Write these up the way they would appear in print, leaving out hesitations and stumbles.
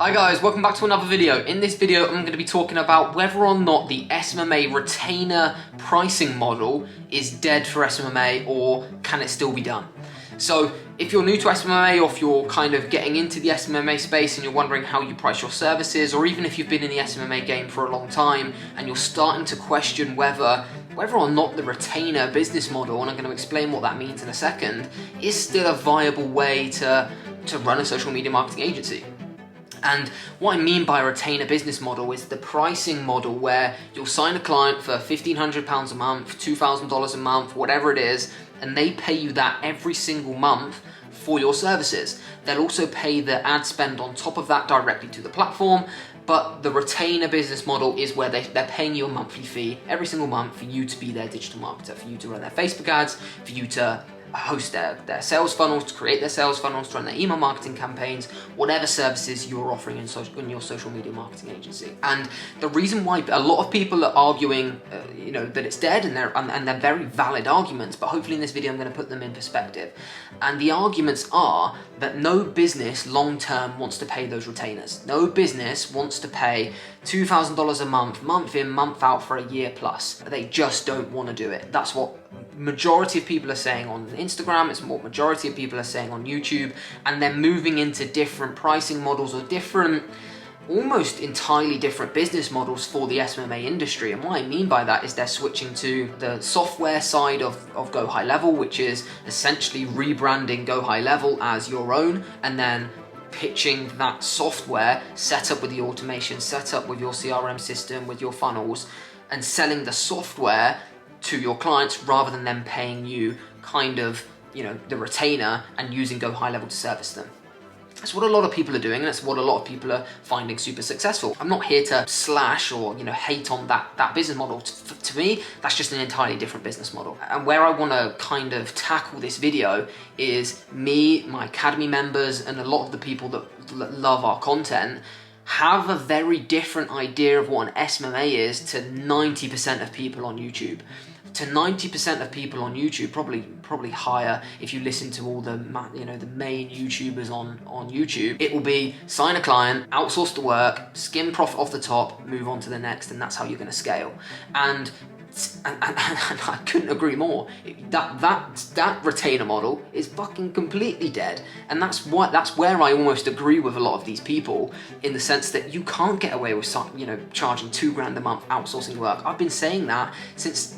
Hi guys, welcome back to another video. In this video, I'm going to be talking about whether or not the SMMA retainer pricing model is dead for SMMA or can it still be done. So if you're new to SMMA, or if you're kind of getting into the SMMA space and you're wondering how you price your services, or even if you've been in the SMMA game for a long time and you're starting to question whether or not the retainer business model, and I'm going to explain what that means in a second, is still a viable way to run a social media marketing agency. And what I mean by a retainer business model is the pricing model where you'll sign a client for £1,500 a month, $2,000 a month, whatever it is, and they pay you that every single month for your services. They'll also pay the ad spend on top of that directly to the platform, but the retainer business model is where they're paying you a monthly fee every single month for you to be their digital marketer, for you to run their Facebook ads, for you to host their sales funnels, to create their sales funnels, to run their email marketing campaigns, whatever services you're offering in your social media marketing agency. And the reason why a lot of people are arguing, that it's dead, and they're very valid arguments, but hopefully in this video I'm going to put them in perspective. And the arguments are that no business long-term wants to pay those retainers. No business wants to pay $2,000 a month in, month out for a year plus. They just don't want to do it. That's what majority of people are saying on Instagram, it's what majority of people are saying on YouTube, and they're moving into different pricing models or different, almost entirely different business models for the SMMA industry. And what I mean by that is they're switching to the software side of Go High Level, which is essentially rebranding Go High Level as your own, and then pitching that software set up with the automation, set up with your CRM system, with your funnels, and selling the software to your clients rather than them paying you kind of, the retainer and using Go High Level to service them. That's what a lot of people are doing, and that's what a lot of people are finding super successful. I'm not here to slash or hate on that business model. To me, that's just an entirely different business model. And where I want to kind of tackle this video is me, my academy members, and a lot of the people that love our content have a very different idea of what an SMMA is to 90% of people on YouTube. To 90% of people on YouTube, probably higher if you listen to all the the main YouTubers on YouTube. It will be sign a client, outsource the work, skim profit off the top, move on to the next, and that's how you're going to scale. And I couldn't agree more. That retainer model is fucking completely dead, and that's where I almost agree with a lot of these people, in the sense that you can't get away with charging $2,000 a month outsourcing work. I've been saying that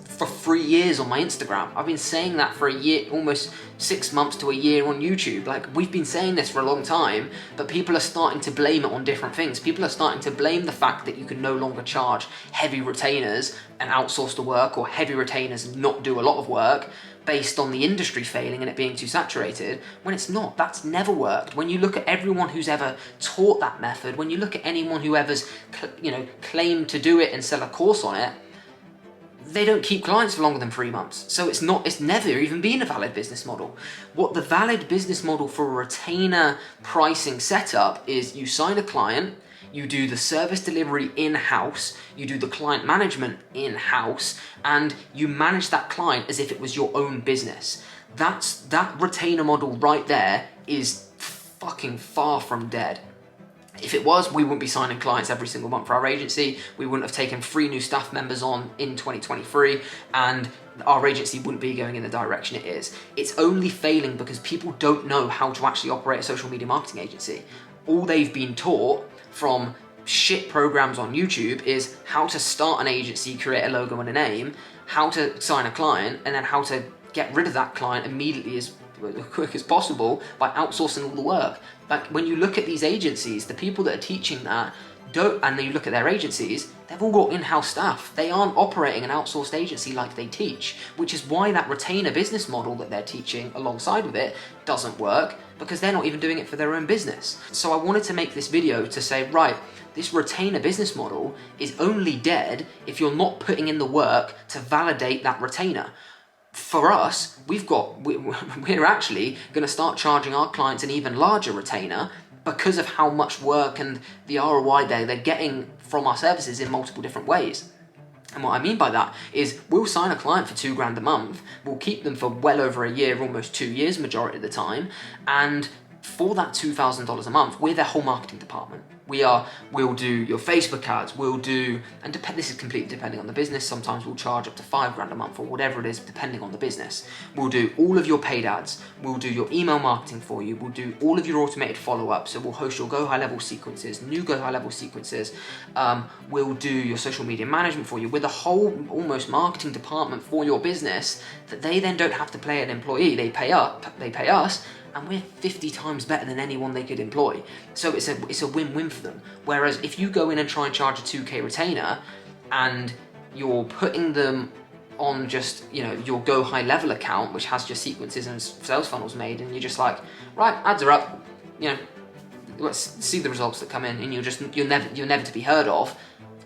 for 3 years on my Instagram. I've been saying that for a year, almost 6 months to a year on YouTube. Like, we've been saying this for a long time, but people are starting to blame it on different things. People are starting to blame the fact that you can no longer charge heavy retainers and outsource the work, or heavy retainers and not do a lot of work, based on the industry failing and it being too saturated, when it's not. That's never worked. When you look at everyone who's ever taught that method, when you look at anyone who ever's claimed to do it and sell a course on it, they don't keep clients for longer than 3 months. So it's never even been a valid business model. What the valid business model for a retainer pricing setup is: you sign a client, you do the service delivery in-house, you do the client management in-house, and you manage that client as if it was your own business. That retainer model right there is fucking far from dead. If it was, we wouldn't be signing clients every single month for our agency. We wouldn't have taken 3 new staff members on in 2023, and our agency wouldn't be going in the direction it is. It's only failing because people don't know how to actually operate a social media marketing agency. All they've been taught from shit programs on YouTube is how to start an agency, create a logo and a name, how to sign a client, and then how to get rid of that client immediately as quick as possible by outsourcing all the work. Like, when you look at these agencies, the people that are teaching that and then you look at their agencies, they've all got in-house staff. They aren't operating an outsourced agency like they teach, which is why that retainer business model that they're teaching alongside with it doesn't work, because they're not even doing it for their own business. So I wanted to make this video to say, right, this retainer business model is only dead if you're not putting in the work to validate that retainer. For us, we're actually going to start charging our clients an even larger retainer because of how much work and the ROI they're getting from our services in multiple different ways. And what I mean by that is, we'll sign a client for $2,000 a month, we'll keep them for well over a year, almost 2 years majority of the time, and for that $2,000 a month, we're their whole marketing department. We'll do your Facebook ads, we'll do, and this is completely depending on the business. Sometimes we'll charge up to £5 a month or whatever it is, depending on the business. We'll do all of your paid ads, we'll do your email marketing for you, we'll do all of your automated follow-up. So we'll host your Go High Level sequences, new Go High Level sequences. We'll do your social media management for you with a whole almost marketing department for your business that they then don't have to pay an employee. They pay us, and we're 50 times better than anyone they could employ. So it's a win-win for them. Whereas if you go in and try and charge a 2K retainer and you're putting them on just, you know, your Go High Level account, which has just sequences and sales funnels made, and you're just like, right, ads are up, you know, let's see the results that come in, and you're never to be heard of.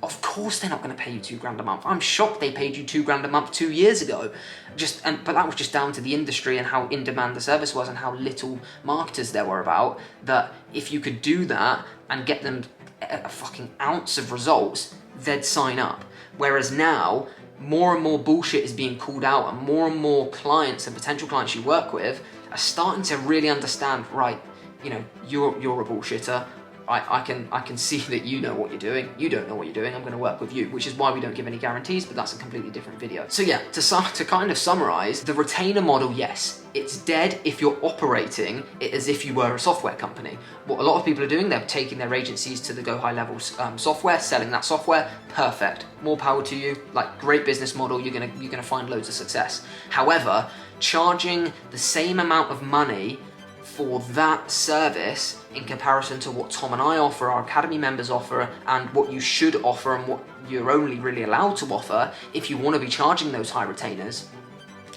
Of course they're not going to pay you £2 a month. I'm shocked they paid you £2 a month 2 years ago. But that was just down to the industry and how in demand the service was and how little marketers there were about. That if you could do that and get them a fucking ounce of results, they'd sign up. Whereas now, more and more bullshit is being called out, and more clients and potential clients you work with are starting to really understand, right, you know, you're a bullshitter. I can see that you know what you're doing. You don't know what you're doing. I'm going to work with you, which is why we don't give any guarantees, but that's a completely different video. So yeah, to kind of summarize, the retainer model, yes, it's dead if you're operating it as if you were a software company. What a lot of people are doing, they're taking their agencies to the Go High Level software, selling that software. Perfect. More power to you. Like, great business model. You're gonna find loads of success. However, charging the same amount of money for that service in comparison to what Tom and I offer, our Academy members offer, and what you should offer and what you're only really allowed to offer if you want to be charging those high retainers,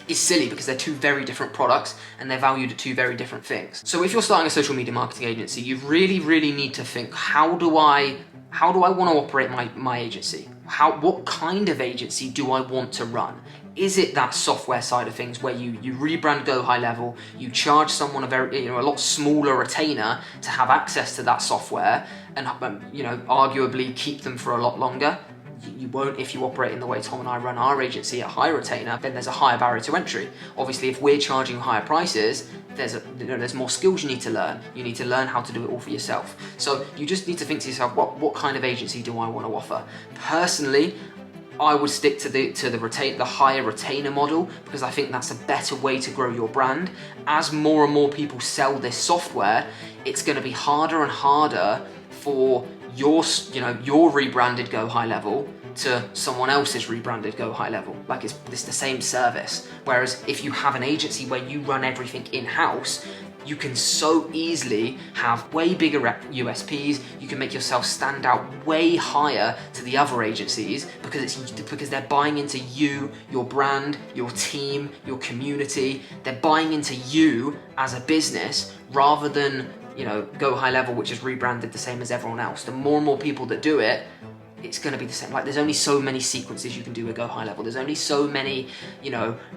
is silly, because they're two very different products and they're valued at two very different things. So if you're starting a social media marketing agency, you really need to think, how do I want to operate my agency? What kind of agency do I want to run? Is it that software side of things where you rebrand Go High Level, you charge someone a lot smaller retainer to have access to that software, and arguably keep them for a lot longer? You won't if you operate in the way Tom and I run our agency, a high retainer. Then there's a higher barrier to entry. Obviously, if we're charging higher prices, there's more skills you need to learn. You need to learn how to do it all for yourself. So you just need to think to yourself, what kind of agency do I want to offer? Personally, I would stick to the higher retainer model, because I think that's a better way to grow your brand. As more and more people sell this software, it's going to be harder and harder for your rebranded Go High Level to someone else's rebranded Go High Level. Like, it's the same service. Whereas if you have an agency where you run everything in-house, you can so easily have way bigger USPs. You can make yourself stand out way higher to the other agencies because they're buying into you, your brand, your team, your community. They're buying into you as a business rather than, Go High Level, which is rebranded the same as everyone else. The more and more people that do it, it's going to be the same. Like, there's only so many sequences you can do with Go High Level. There's only so many,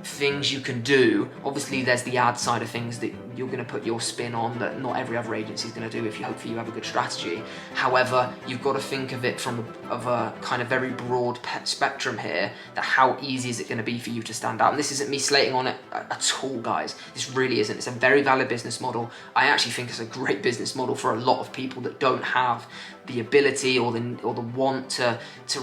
things you can do. Obviously, there's the ad side of things that you're going to put your spin on that not every other agency is going to do if hopefully you have a good strategy. However, you've got to think of it from a kind of very broad spectrum here, that how easy is it going to be for you to stand out? And this isn't me slating on it at all, guys. This really isn't. It's a very valid business model. I actually think it's a great business model for a lot of people that don't have the ability or the want to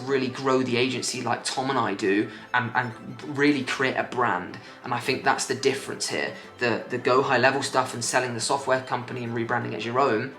really grow the agency like Tom and I do, and really create a brand. And I think that's the difference here. The Go High Level stuff and selling the software company and rebranding as your own,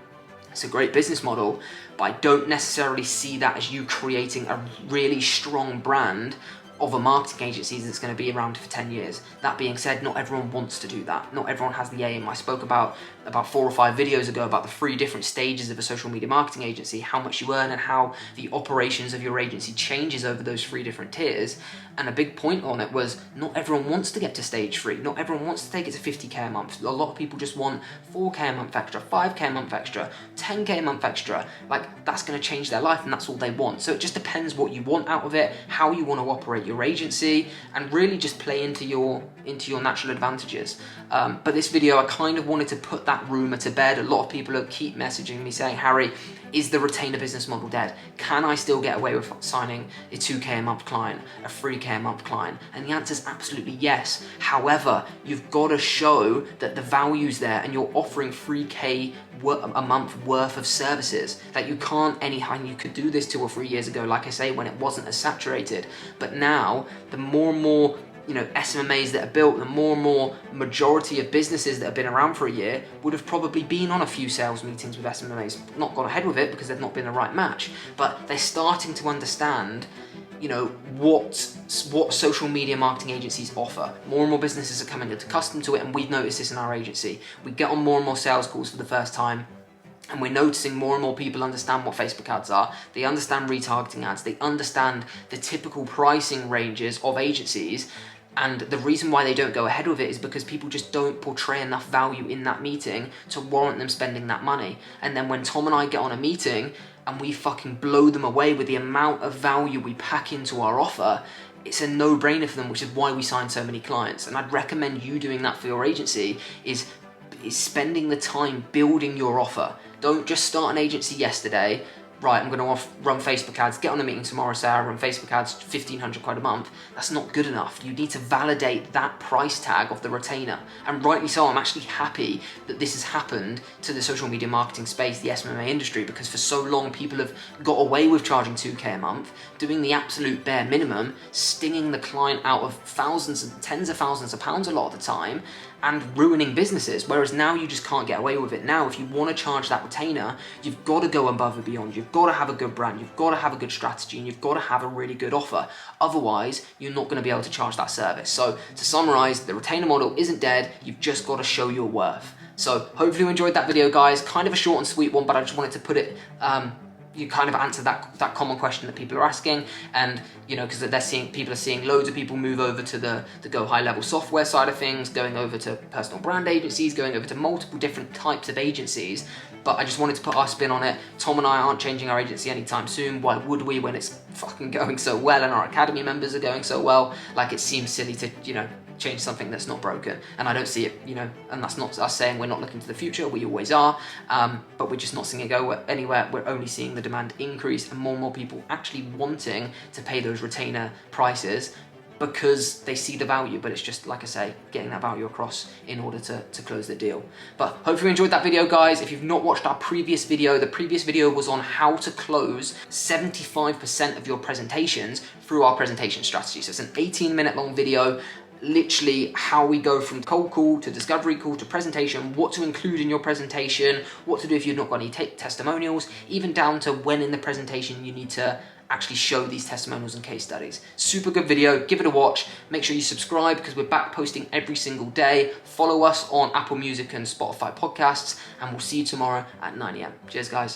it's a great business model, but I don't necessarily see that as you creating a really strong brand of a marketing agency that's going to be around for 10 years. That being said, not everyone wants to do that. Not everyone has the aim. I spoke about 4 or 5 videos ago about the 3 different stages of a social media marketing agency, how much you earn and how the operations of your agency changes over those 3 different tiers. And a big point on it was, not everyone wants to get to stage 3. Not everyone wants to take it to 50k a month. A lot of people just want 4k a month extra, 5k a month extra, 10k a month extra. Like, that's going to change their life, and that's all they want. So it just depends what you want out of it, how you want to operate your agency, and really just play into your natural advantages. But this video, I kind of wanted to put that rumor to bed. A lot of people keep messaging me saying, Harry, is the retainer business model dead? Can I still get away with signing a 2K a month client, a 3K a month client? And the answer is absolutely yes. However, you've got to show that the value's there and you're offering 3K a month worth of services. That you can't anyhow, you could do this 2 or 3 years ago, like I say, when it wasn't as saturated. But now, the more and more SMMAs that are built, the more and more majority of businesses that have been around for a year would have probably been on a few sales meetings with SMMAs, not gone ahead with it because they've not been the right match, but they're starting to understand what social media marketing agencies offer. More and more businesses are coming accustomed to it, and we've noticed this in our agency. We get on more and more sales calls for the first time, and we're noticing more and more people understand what Facebook ads are. They understand retargeting ads. They understand the typical pricing ranges of agencies. And the reason why they don't go ahead with it is because people just don't portray enough value in that meeting to warrant them spending that money. And then when Tom and I get on a meeting and we fucking blow them away with the amount of value we pack into our offer, it's a no-brainer for them, which is why we sign so many clients. And I'd recommend you doing that for your agency, is spending the time building your offer. Don't just start an agency yesterday. Right, I'm going to run Facebook ads, get on a meeting tomorrow, say I run Facebook ads, 1,500 quid a month. That's not good enough. You need to validate that price tag of the retainer. And rightly so, I'm actually happy that this has happened to the social media marketing space, the SMMA industry, because for so long people have got away with charging 2K a month, doing the absolute bare minimum, stinging the client out of thousands and tens of thousands of pounds a lot of the time, and ruining businesses, whereas now you just can't get away with it. Now, if you want to charge that retainer, you've got to go above and beyond. You've got to have a good brand, you've got to have a good strategy, and you've got to have a really good offer. Otherwise, you're not going to be able to charge that service. So, to summarize, the retainer model isn't dead, you've just got to show your worth. So, hopefully you enjoyed that video, guys. Kind of a short and sweet one, but I just wanted to put it, you kind of answer that common question that people are asking, and because people are seeing loads of people move over to the go high level software side of things, going over to personal brand agencies, going over to multiple different types of agencies. But I just wanted to put our spin on it. Tom and I aren't changing our agency anytime soon. Why would we, when it's fucking going so well and our academy members are going so well? Like, it seems silly to change something that's not broken, and I don't see it, and that's not us saying we're not looking to the future, we always are, but we're just not seeing it go anywhere. We're only seeing the demand increase and more people actually wanting to pay those retainer prices because they see the value, but it's just, like I say, getting that value across in order to close the deal. But hopefully you enjoyed that video, guys. If you've not watched our previous video, the previous video was on how to close 75% of your presentations through our presentation strategy. So it's an 18-minute long video, literally how we go from cold call to discovery call to presentation, what to include in your presentation, what to do if you've not got any testimonials, even down to when in the presentation you need to actually show these testimonials and case studies. Super good video, give it a watch. Make sure you subscribe because we're back posting every single day. Follow us on Apple Music and Spotify podcasts, and we'll see you tomorrow at 9 AM. Cheers, guys.